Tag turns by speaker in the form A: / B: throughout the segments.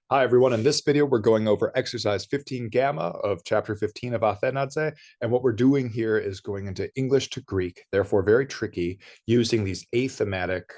A: Hi, everyone. In this video, we're going over exercise 15 gamma of chapter 15 of Athenaze. And what we're doing here is going into English to Greek, therefore very tricky, using these athematic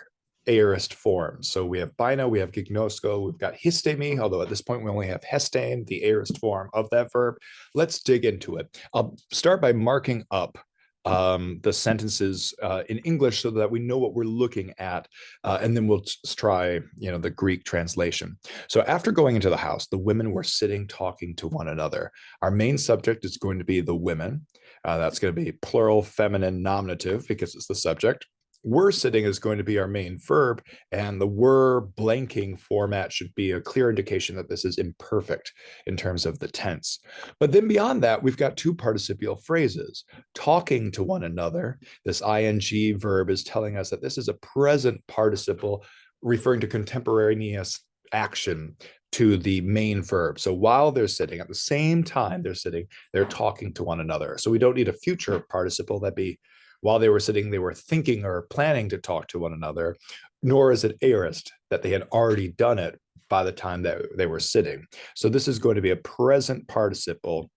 A: aorist forms. So we have bino, we have gignosko, we've got histemi, although at this point we only have hestein, the aorist form of that verb. Let's dig into it. I'll start by marking up the sentences in English so that we know what we're looking at, and then we'll try, the Greek translation. So after going into the house, the women were sitting talking to one another. Our main subject is going to be the women. That's going to be plural feminine nominative because it's the subject. Were sitting is going to be our main verb, and the were blanking format should be a clear indication that this is imperfect in terms of the tense. But then beyond that, we've got two participial phrases. Talking to one another, this ing verb is telling us that this is a present participle referring to contemporaneous action to the main verb. So while they're sitting, at the same time they're sitting, they're talking to one another. So we don't need a future participle. That'd be while they were sitting, they were thinking or planning to talk to one another, nor is it aorist that they had already done it by the time that they were sitting. So this is going to be a present participle,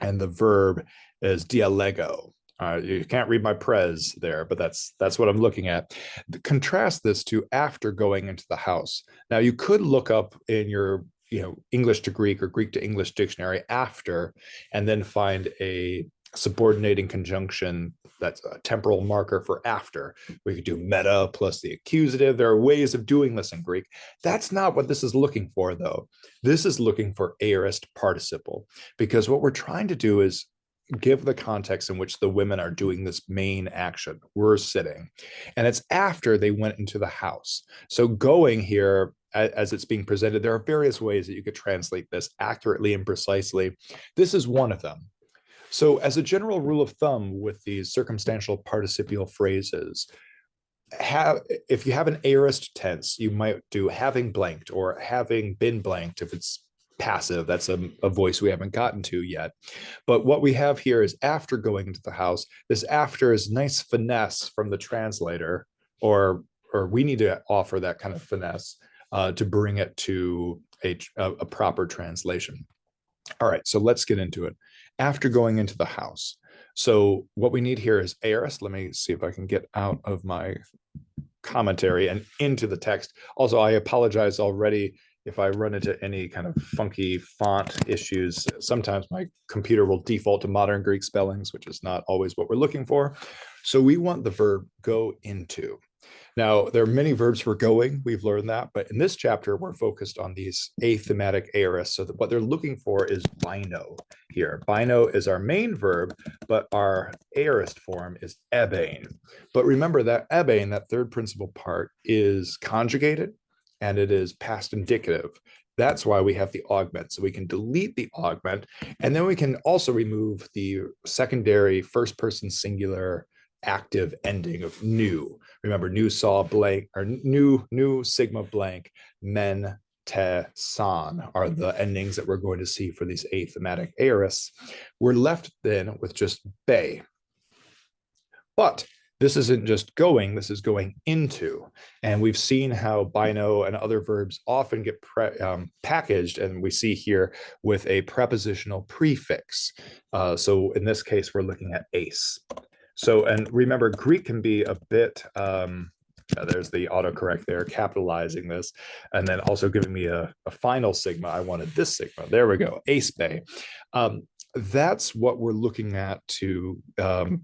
A: and the verb is dialego. You can't read my pres there, but that's what I'm looking at. Contrast this to after going into the house. Now you could look up in your English to Greek or Greek to English dictionary after, and then find a subordinating conjunction that's a temporal marker for after. We could do meta plus the accusative. There are ways of doing this in Greek. That's not what this is looking for, though. This is looking for aorist participle, because what we're trying to do is give the context in which the women are doing this main action. We're sitting, and it's after they went into the house. So going here, as it's being presented, there are various ways that you could translate this accurately and precisely. This is one of them. So as a general rule of thumb with these circumstantial participial phrases, if you have an aorist tense, you might do having blanked or having been blanked if it's passive. That's a voice we haven't gotten to yet. But what we have here is after going into the house. This after is nice finesse from the translator, or we need to offer that kind of finesse to bring it to a proper translation. All right, so let's get into it. After going into the house. So what we need here is aorist. Let me see if I can get out of my commentary and into the text. Also, I apologize already if I run into any kind of funky font issues. Sometimes my computer will default to modern Greek spellings, which is not always what we're looking for. So we want the verb go into. Now, there are many verbs for going. We've learned that. But in this chapter, we're focused on these athematic aorists. So what they're looking for is bino here. Bino is our main verb, but our aorist form is ebein. But remember that ebein, that third principal part, is conjugated and it is past indicative. That's why we have the augment. So we can delete the augment, and then we can also remove the secondary first person singular active ending of new. Remember, new saw blank, or new sigma blank, men te san are the endings that we're going to see for these athematic aorists. We're left then with just bay. But this isn't just going, this is going into. And we've seen how bino and other verbs often get packaged, and we see here with a prepositional prefix. So in this case, we're looking at ace. So, and remember, Greek can be a bit, there's the autocorrect there, capitalizing this, and then also giving me a final sigma. I wanted this sigma. There we go, ace bay. That's what we're looking at to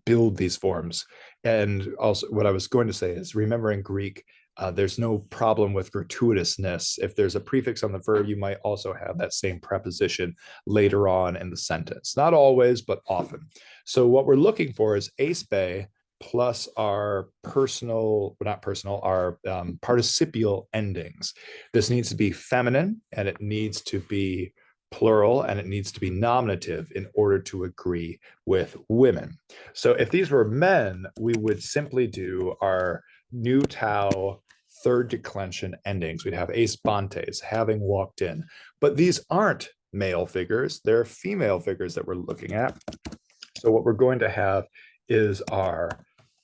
A: build these forms. And also what I was going to say is, remember in Greek, there's no problem with gratuitousness. If there's a prefix on the verb, you might also have that same preposition later on in the sentence. Not always, but often. So what we're looking for is ace bay plus our our participial endings. This needs to be feminine, and it needs to be plural, and it needs to be nominative in order to agree with women. So if these were men, we would simply do our new tau third declension endings. We'd have ace bantes, having walked in. But these aren't male figures, they're female figures that we're looking at. So what we're going to have is our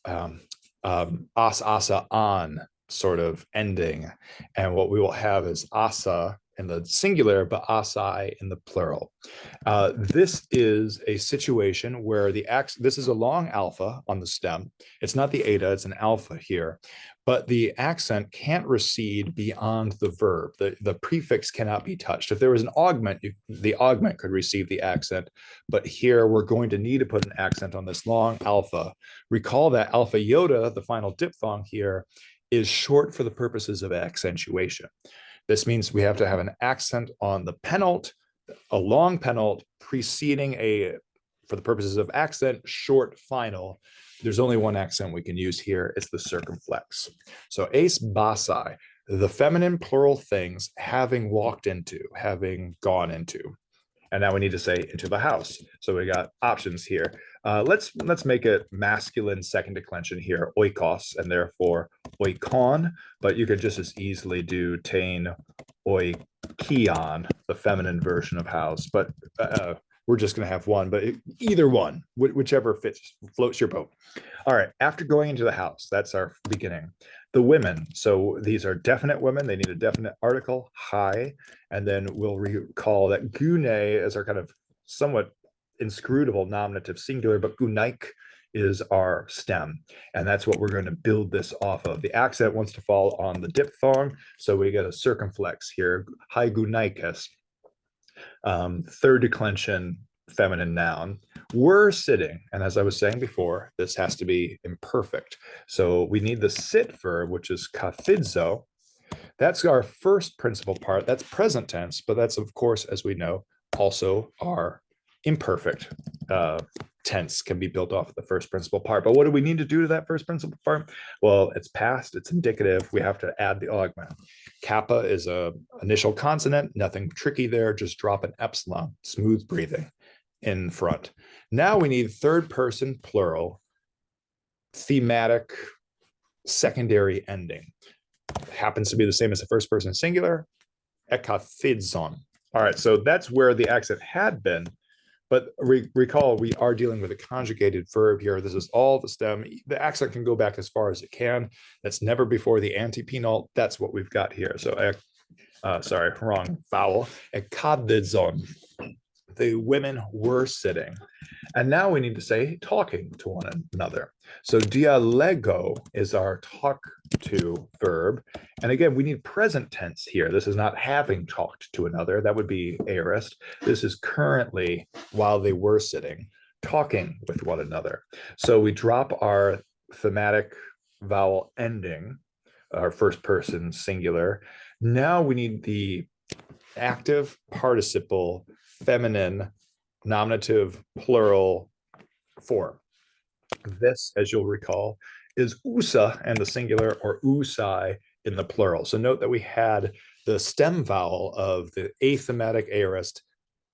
A: as asa on sort of ending. And what we will have is asa in the singular, but asai in the plural. This is a situation where this is a long alpha on the stem. It's not the eta, it's an alpha here, but the accent can't recede beyond the verb. The prefix cannot be touched. If there was an augment, the augment could receive the accent, but here we're going to need to put an accent on this long alpha. Recall that alpha iota, the final diphthong here, is short for the purposes of accentuation. This means we have to have an accent on the penult, a long penult preceding for the purposes of accent, short final. There's only one accent we can use here. It's the circumflex. So eis basai, the feminine plural things having walked into, having gone into. And now we need to say into the house. So we got options here. Let's make it masculine second declension here, oikos, and therefore oikon, but you could just as easily do tain oikion, the feminine version of house, but we're just going to have one, but either one, whichever floats your boat. All right, after going into the house, that's our beginning. The women, so these are definite women. They need a definite article, hi, and then we'll recall that gune is our kind of somewhat inscrutable nominative singular, but gunaik is our stem, and that's what we're going to build this off of. The accent wants to fall on the diphthong, so we get a circumflex here, hi gunaikes. Third declension feminine noun. We're sitting, and as I was saying before, this has to be imperfect. So we need the sit verb, which is kathidzo. That's our first principal part. That's present tense, but that's, of course, as we know, also our imperfect tense can be built off of the first principal part. But what do we need to do to that first principal part? Well, it's past, it's indicative. We have to add the augment. Kappa is a initial consonant, nothing tricky there, just drop an epsilon, smooth breathing in front. Now we need third person plural, thematic secondary ending. Happens to be the same as the first person singular, ekathidzon. All right, so that's where the accent had been. But recall, we are dealing with a conjugated verb here. This is all the stem. The accent can go back as far as it can. That's never before the antepenult. That's what we've got here. So, sorry, wrong vowel. Ekadidzon. The women were sitting. And now we need to say talking to one another. So dialego is our talk to verb. And again, we need present tense here. This is not having talked to another. That would be aorist. This is currently, while they were sitting, talking with one another. So we drop our thematic vowel ending, our first person singular. Now we need the active participle feminine nominative plural form. This, as you'll recall, is usa in the singular or usai in the plural. So note that we had the stem vowel of the athematic aorist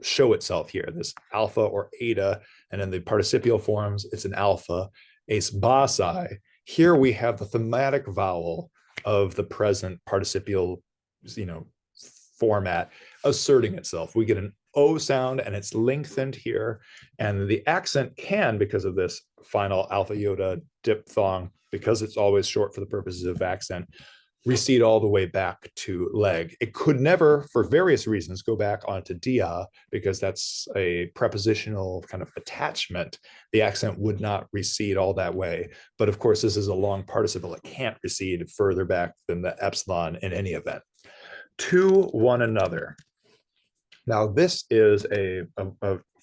A: show itself here, this alpha or eta, and in the participial forms, it's an alpha, ace basai. Here we have the thematic vowel of the present participial, format asserting itself. We get an O sound and it's lengthened here. And the accent can, because of this final alpha iota diphthong, because it's always short for the purposes of accent, recede all the way back to leg. It could never, for various reasons, go back onto dia, because that's a prepositional kind of attachment. The accent would not recede all that way. But of course, this is a long participle. It can't recede further back than the epsilon in any event. To one another. Now, this is a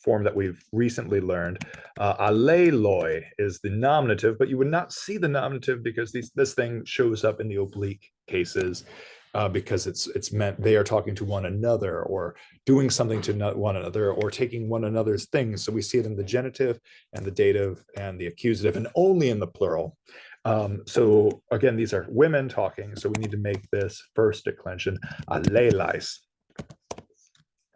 A: form that we've recently learned. Aleloi is the nominative, but you would not see the nominative because this thing shows up in the oblique cases because it's meant they are talking to one another or doing something to one another or taking one another's things. So we see it in the genitive and the dative and the accusative and only in the plural. So again, these are women talking, so we need to make this first declension alelais.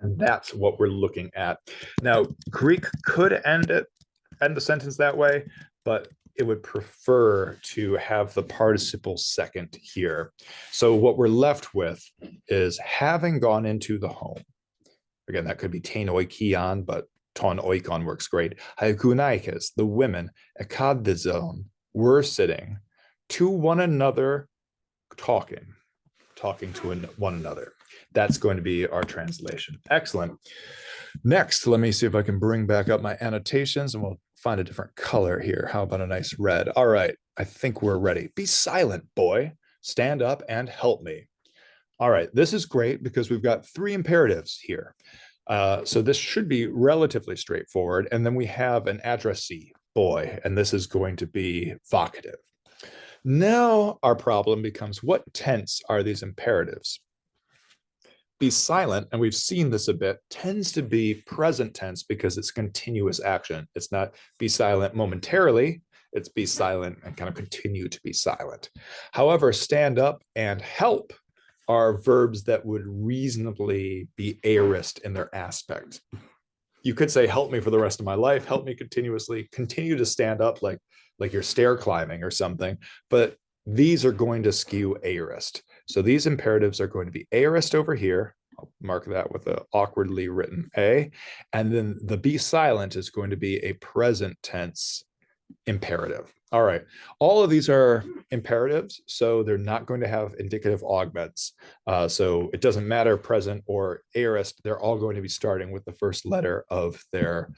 A: And that's what we're looking at. Now, Greek could end the sentence that way, but it would prefer to have the participle second here. So what we're left with is having gone into the home. Again, that could be tain oikion, but ton oikon works great. Haikunaikes, the women, ekadizon, were sitting to one another talking to one another. That's going to be our translation. Excellent. Next, let me see if I can bring back up my annotations and we'll find a different color here. How about a nice red? All right, I think we're ready. Be silent, boy. Stand up and help me. All right, this is great because we've got three imperatives here. So this should be relatively straightforward. And then we have an addressee, boy, and this is going to be vocative. Now our problem becomes, what tense are these imperatives? Be silent, and we've seen this a bit, tends to be present tense because it's continuous action. It's not be silent momentarily, it's be silent and kind of continue to be silent. However, stand up and help are verbs that would reasonably be aorist in their aspect. You could say, help me for the rest of my life, help me continuously, continue to stand up like you're stair climbing or something, but these are going to skew aorist. So these imperatives are going to be aorist over here. I'll mark that with an awkwardly written A. And then the be silent is going to be a present tense imperative. All right. All of these are imperatives, so they're not going to have indicative augments. So it doesn't matter present or aorist. They're all going to be starting with the first letter of their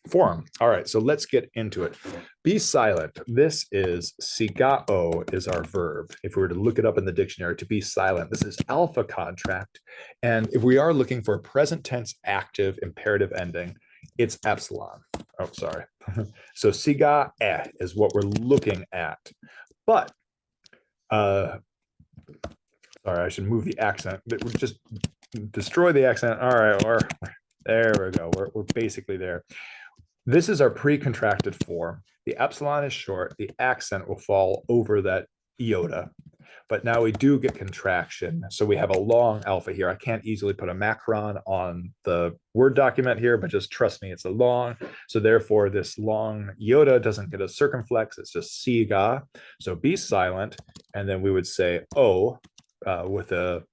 A: form. All right, so let's get into it. Be silent. This is sigao is our verb. If we were to look it up in the dictionary, to be silent, this is alpha contract. And if we are looking for a present tense active imperative ending, it's epsilon. Oh, sorry. So siga is what we're looking at. But sorry, I should move the accent. Just destroy the accent. All right, there we go. We're basically there. This is our pre-contracted form. The epsilon is short. The accent will fall over that iota. But now we do get contraction. So we have a long alpha here. I can't easily put a macron on the Word document here, but just trust me, it's a long. So therefore, this long iota doesn't get a circumflex. It's just siga. So be silent. And then we would say O with a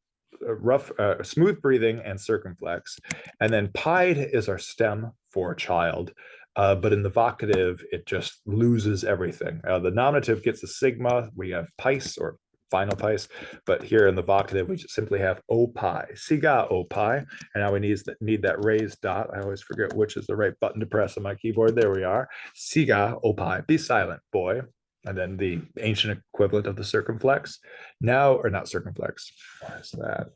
A: rough, smooth breathing and circumflex. And then pied is our stem for child. But in the vocative, it just loses everything. The nominative gets a sigma. We have pice or final pice, but here in the vocative, we just simply have opi, siga opi, and now we need that raised dot. I always forget which is the right button to press on my keyboard. There we are. Siga opi, be silent, boy. And then the ancient equivalent of the circumflex. Now, or not circumflex, what is that?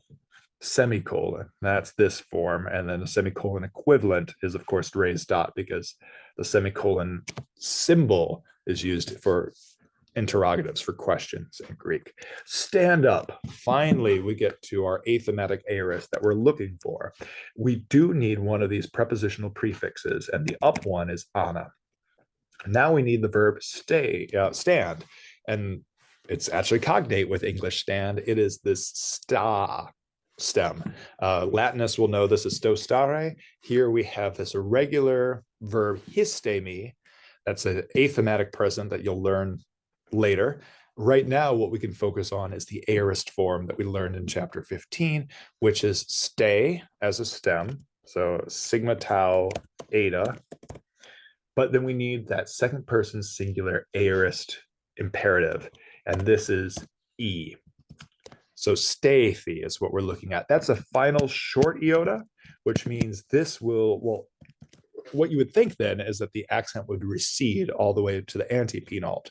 A: Semicolon, that's this form, and then the semicolon equivalent is of course raised dot because the semicolon symbol is used for interrogatives, for questions in Greek. Stand up. Finally, we get to our athematic aorist that we're looking for. We do need one of these prepositional prefixes, and the up one is ana. Now we need the verb stand, and it's actually cognate with English stand. It is this sta stem. Latinists will know this is sto stare. Here we have this irregular verb histemi. That's an athematic present that you'll learn later. Right now, what we can focus on is the aorist form that we learned in chapter 15, which is stay as a stem. So sigma tau eta. But then we need that second person singular aorist imperative. And this is E. So steithi is what we're looking at. That's a final short iota, which means this will, well, what you would think then is that the accent would recede all the way to the antepenult.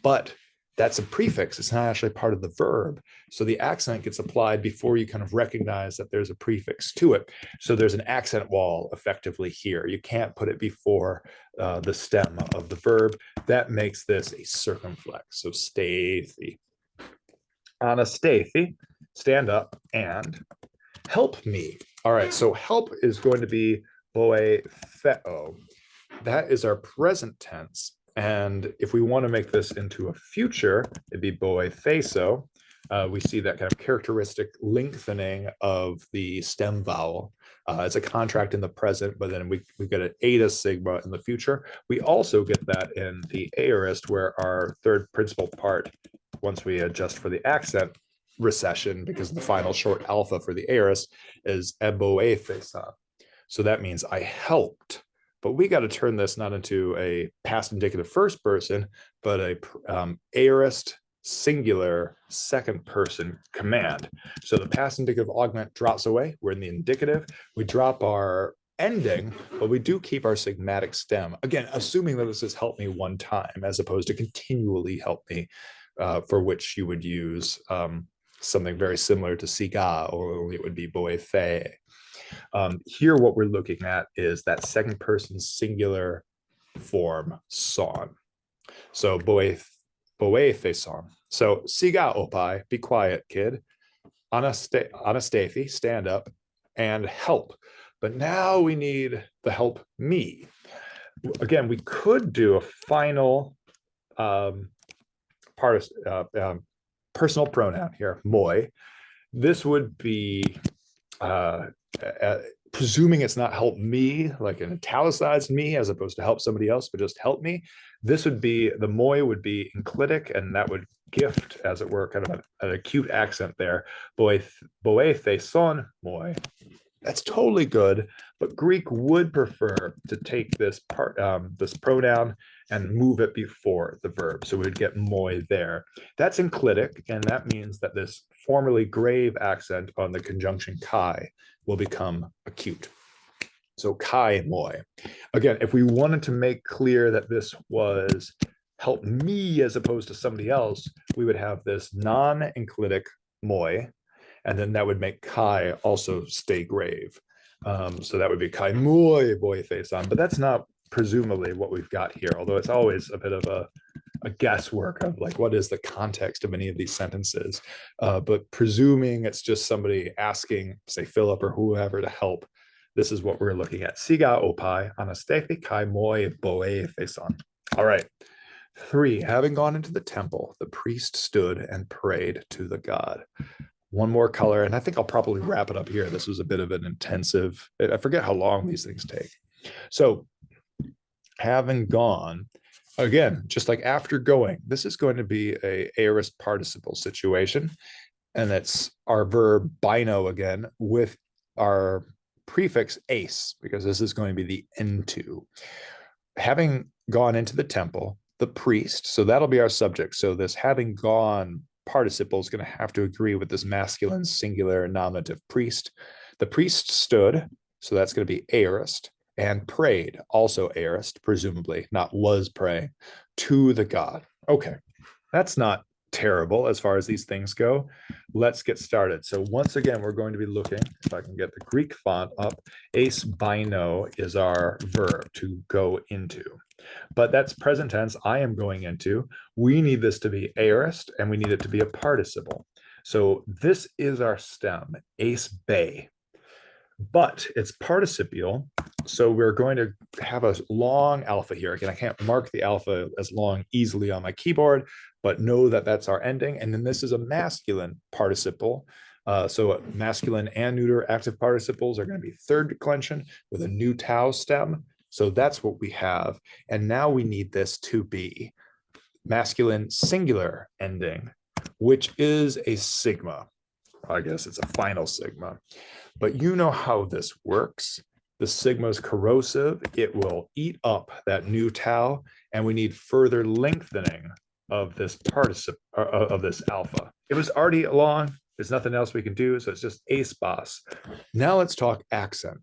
A: But that's a prefix. It's not actually part of the verb. So the accent gets applied before you kind of recognize that there's a prefix to it. So there's an accent wall effectively here. You can't put it before the stem of the verb. That makes this a circumflex. So steithi. Anasteithi, stand up and help me. All right, so help is going to be boe theo. That is our present tense. And if we want to make this into a future, it'd be boe theso. We see that kind of characteristic lengthening of the stem vowel. It's a contract in the present, but then we get an eta sigma in the future. We also get that in the aorist, where our third principal part, once we adjust for the accent recession, because the final short alpha for the aorist is eboethesa. So that means I helped. But we got to turn this not into a past indicative first person, but a aorist singular second person command. So the past indicative augment drops away. We're in the indicative. We drop our ending, but we do keep our sigmatic stem. Again, assuming that this has helped me one time as opposed to continually help me, for which you would use something very similar to siga, or it would be boethe. Here, what we're looking at is that second person singular form son. So boethe son. So siga opai, be quiet, kid. Anastathi, stand up, and help. But now we need the help me. Again, we could do a final personal pronoun here, moi. This would be presuming it's not help me, like an italicized me, as opposed to help somebody else, but just help me. This would be, the moi would be enclitic, and that would gift, as it were, kind of an acute accent there. Boethe son moi. That's totally good, but Greek would prefer to take this part, this pronoun, and move it before the verb. So we would get moi there. That's enclitic, and that means that this formerly grave accent on the conjunction kai will become acute. So kai moi. Again, if we wanted to make clear that this was help me as opposed to somebody else, we would have this non-enclitic moi, and then that would make kai also stay grave. So that would be kai moi boethe san, but that's not presumably what we've got here, although it's always a bit of a guesswork of like, what is the context of any of these sentences? But presuming it's just somebody asking, say, Philip or whoever to help, this is what we're looking at. Siga opai, anastethi kai moi boethe san. All right. 3, having gone into the temple, the priest stood and prayed to the god. One more color, and I think I'll probably wrap it up here. This was a bit of an intensive, I forget how long these things take. So having gone, again, just like after going, this is going to be a aorist participle situation, and it's our verb bino again with our prefix ace, because this is going to be the into. Having gone into the temple, the priest, so that'll be our subject. So this having gone participle is going to have to agree with this masculine singular nominative priest. The priest stood, so that's going to be aorist, and prayed, also aorist, presumably, not was praying, to the god. Okay, that's not terrible as far as these things go. Let's get started. So once again, we're going to be looking, if I can get the Greek font up, ace bino is our verb, to go into. But that's present tense, I am going into. We need this to be aorist, and we need it to be a participle. So this is our stem, ace bay. But it's participial, so we're going to have a long alpha here. Again, I can't mark the alpha as long easily on my keyboard, but know that that's our ending. And then this is a masculine participle. So masculine and neuter active participles are going to be third declension with a new tau stem. So that's what we have. And now we need this to be masculine singular ending, which is a sigma. I guess it's a final sigma. But you know how this works. The sigma is corrosive. It will eat up that new tau, and we need further lengthening of this participle, of this alpha. It was already long. There's nothing else we can do, so it's just ace boss. Now let's talk accent.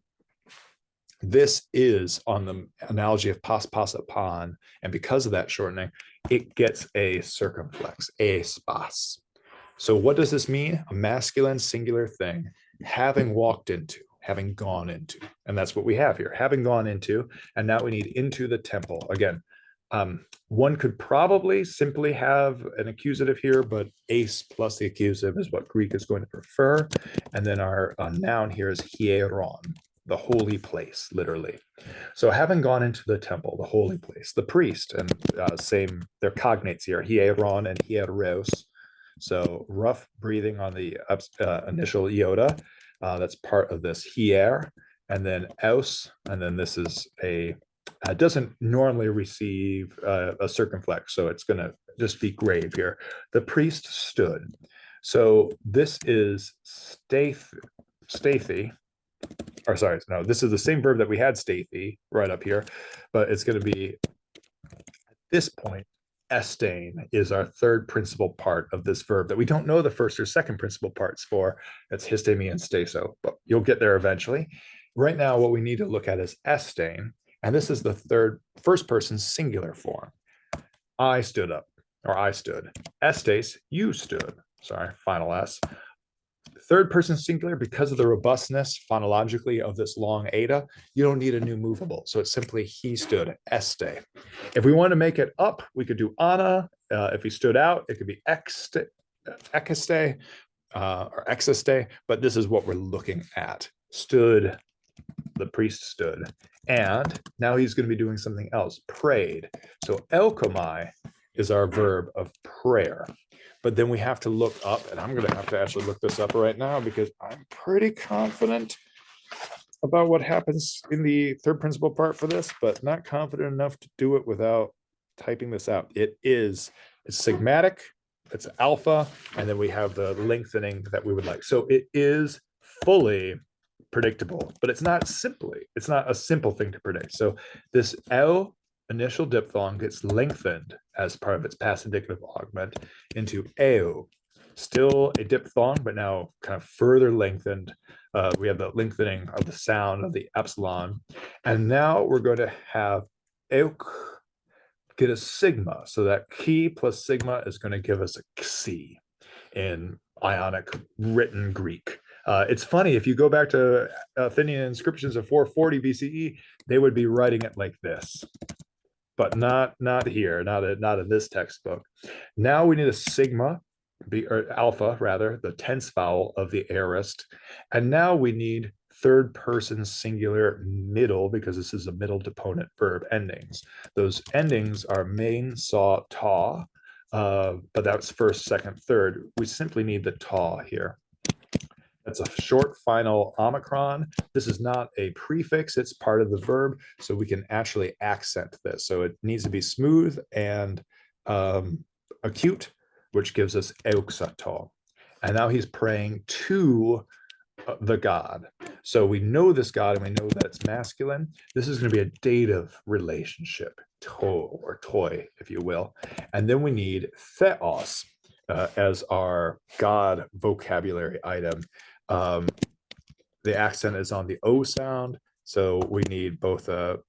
A: This is on the analogy of pas pas upon, and because of that shortening, it gets a circumflex, ace boss. So what does this mean? A masculine singular thing, having walked into, having gone into. And that's what we have here, having gone into, and now we need into the temple. Again, one could probably simply have an accusative here, but ace plus the accusative is what Greek is going to prefer. And then our noun here is hieron, the holy place, literally. So having gone into the temple, the holy place, the priest, and same, they're cognates here, hieron and hieros. So rough breathing on the initial iota, that's part of this hier, and then aus, and then this is doesn't normally receive a circumflex, so it's going to just be grave here. The priest stood. So this is stathy, or sorry, no, this is the same verb that we had stathy right up here, but it's going to be at this point Estain is our third principal part of this verb that we don't know the first or second principal parts for. That's histemi and staso, but you'll get there eventually. Right now, what we need to look at is estain, and this is the first person singular form. I stood up, or I stood. Estes, you stood. Sorry, final S. Third person singular, because of the robustness phonologically of this long eta, you don't need a new movable. So it's simply he stood, este. If we want to make it up, we could do ana. If he stood out, it could be exeste, or exeste, but this is what we're looking at. Stood, the priest stood. And now he's going to be doing something else, prayed. So elkomai is our verb of prayer. But then we have to look up, and I'm going to have to actually look this up right now because I'm pretty confident about what happens in the third principal part for this, but not confident enough to do it without typing this out. It's sigmatic, it's alpha, and then we have the lengthening that we would like. So it is fully predictable, but it's not a simple thing to predict. So this L initial diphthong gets lengthened as part of its past indicative augment into eo, still a diphthong, but now kind of further lengthened. We have the lengthening of the sound of the epsilon, and now we're going to have euk get a sigma. So that key plus sigma is going to give us a xi in Ionic written Greek. It's funny, if you go back to Athenian inscriptions of 440 BCE, they would be writing it like this, but not here, not in this textbook. Now we need a sigma, or alpha rather, the tense vowel of the aorist, and now we need third person singular middle, because this is a middle deponent verb endings. Those endings are main, saw, ta, but that's first, second, third. We simply need the ta here. That's a short final omicron. This is not a prefix, it's part of the verb, so we can actually accent this. So it needs to be smooth and acute, which gives us euxato. And now he's praying to the god. So we know this god and we know that it's masculine. This is going to be a dative relationship, to or toi, if you will. And then we need theos as our god vocabulary item. The accent is on the O sound, so we need both a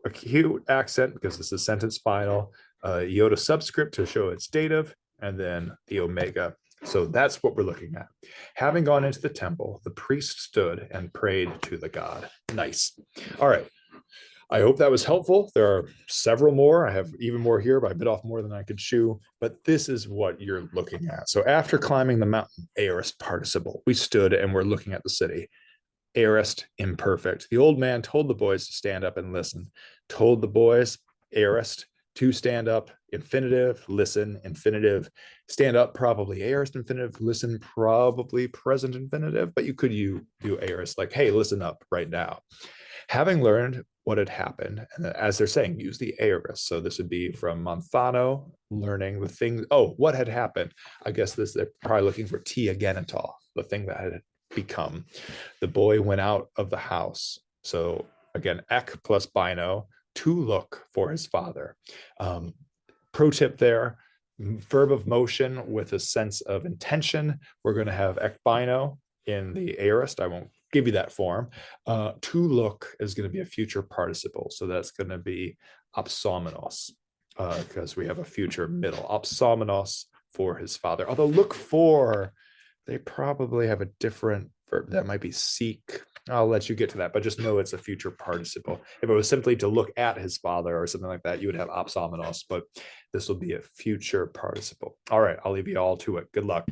A: acute accent because this is sentence final, iota subscript to show it's dative, and then the omega. So that's what we're looking at. Having gone into the temple, the priest stood and prayed to the god. Nice. All right. I hope that was helpful. There are several more. I have even more here, but I bit off more than I could chew. But this is what you're looking at. So after climbing the mountain, aorist participle, we stood and we're looking at the city. Aorist imperfect. The old man told the boys to stand up and listen. Told the boys, aorist, to stand up, infinitive, listen, infinitive, stand up, probably aorist infinitive, listen, probably present infinitive, but you could do aorist like, hey, listen up right now. Having learned what had happened, and as they're saying, use the aorist. So this would be from Monthano, learning the thing. Oh, what had happened? I guess they're probably looking for T agenital, the thing that had become. The boy went out of the house. So again, ek plus bino, to look for his father. Pro tip there, verb of motion with a sense of intention. We're going to have ek bino in the aorist. I won't give you that form. To look is going to be a future participle. So that's going to be opsomenos, because we have a future middle. Opsomenos for his father. Although look for, they probably have a different verb. That might be seek. I'll let you get to that, but just know it's a future participle. If it was simply to look at his father or something like that, you would have opsomenos, but this will be a future participle. All right, I'll leave you all to it. Good luck.